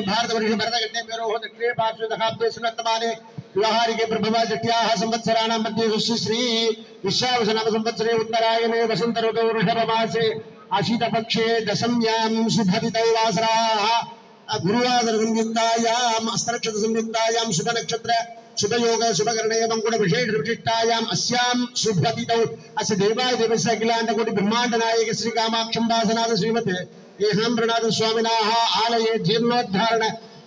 भारतवर्ष भरतघट्टे मेरो दक्षिणे पार्श्वे दशाब्दे सुनत्तमाने व्यवहारिके प्रभवा जट्याः संवत्सराणां मध्ये श्री विश्वावसनाम संवत्सरे उत्तरायणे वसंत ऋतौ वृषभमासे आशीतपक्षे दशम्यां शुभदितौ वासराः गुरुवासर संयुक्तायाम् अस्तनक्षत्र संयुक्तायां शुभनक्षत्र शुभयोग शुभकरणे मंगुण विशेष विशिष्टायाम् अस्यां शुभतितौ अस्य देवाय देवस्य अखिलांड कोटि ब्रह्मांड नायक श्री कामाक्षं वासनाथ श्रीमते एहाम्रनाथ स्वामिनाः आलये जीर्णोद्धारण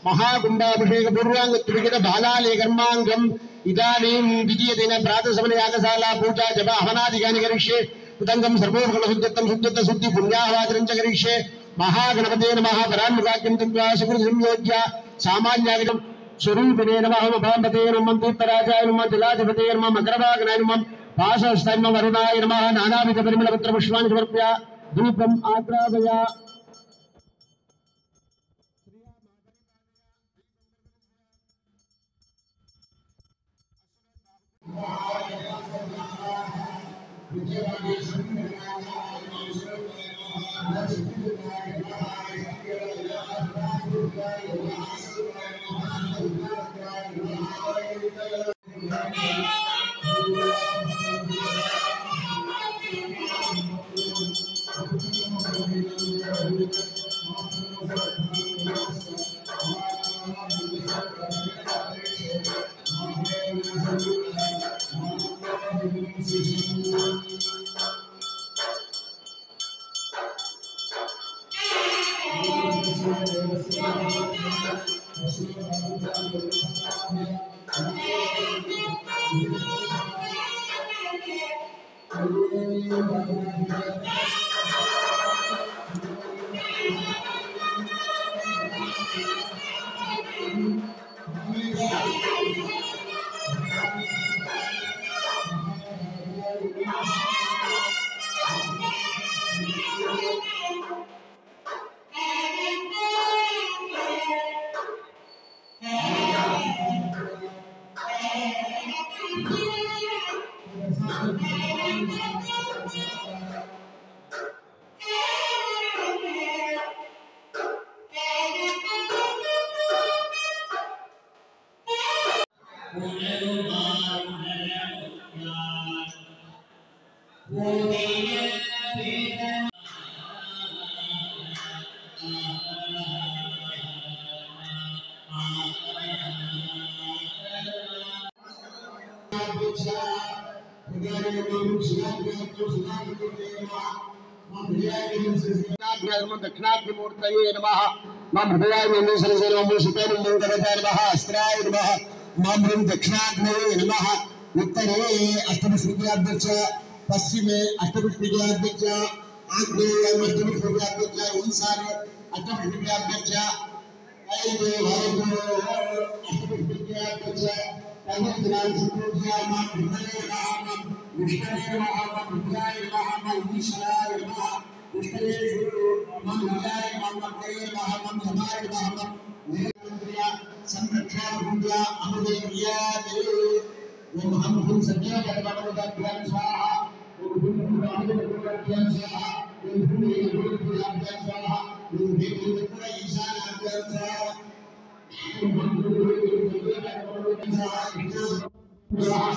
महाकुंभाभिषेक पूर्वांगत्विगित बालालय कर्मांगम् इदानीं द्वितीय दिन प्रातः समये यागशाला पूजा जप हवनादिकानि करिष्ये उदंगं सर्वोपकरण शुद्धत्तं शुद्धत्त शुद्धि पुण्याहवाचनं च करिष्ये महागणपते नमः परान्मुखाख्यं तत्त्वा सुकृत संयोज्य सामान्यागतं स्वरूपिणे नमः भवन्ते नमः तीर्थराजाय नमः जलाधिपते नमः मकरवाहनाय नमः पाशहस्ताय नमः वरुणाय नमः नानाविध परिमलपत्र पुष्पाणि समर्प्य धूपम् आग्रापय दक्षिणाग्निमूर्तये नमः मम हृदयाय नमः सुतेनन्दकरताय नमः अस्त्राय नमः मम दक्षिणाग्नये नमः उत्तरे अष्टपुष्पिकाभ्यश्च पश्चिमे अष्टपुष्पिकाभ्यश्च आग्नेये मध्यपुष्पिकाभ्यश्च ईशाने अष्टपुष्पिकाभ्यश्च ऐदे वायुः अष्टपुष्पिकाभ्यश्च तन्निधानं पूजयामः विष्णवे नमः रुद्राय नमः ईश्वराय नमः विष्णुवेषु मम विजयाय नमः देवाय नमः समाय नमः संरक्षा पूजा अमृतेय ओम हम सज्जन गणपतये स्वाहा ओम भूमि अमृतये स्वाहा ओम भूमि अमृतये स्वाहा ओम भूमि ईशानाय स्वाहा ओम भूमि स्वाहा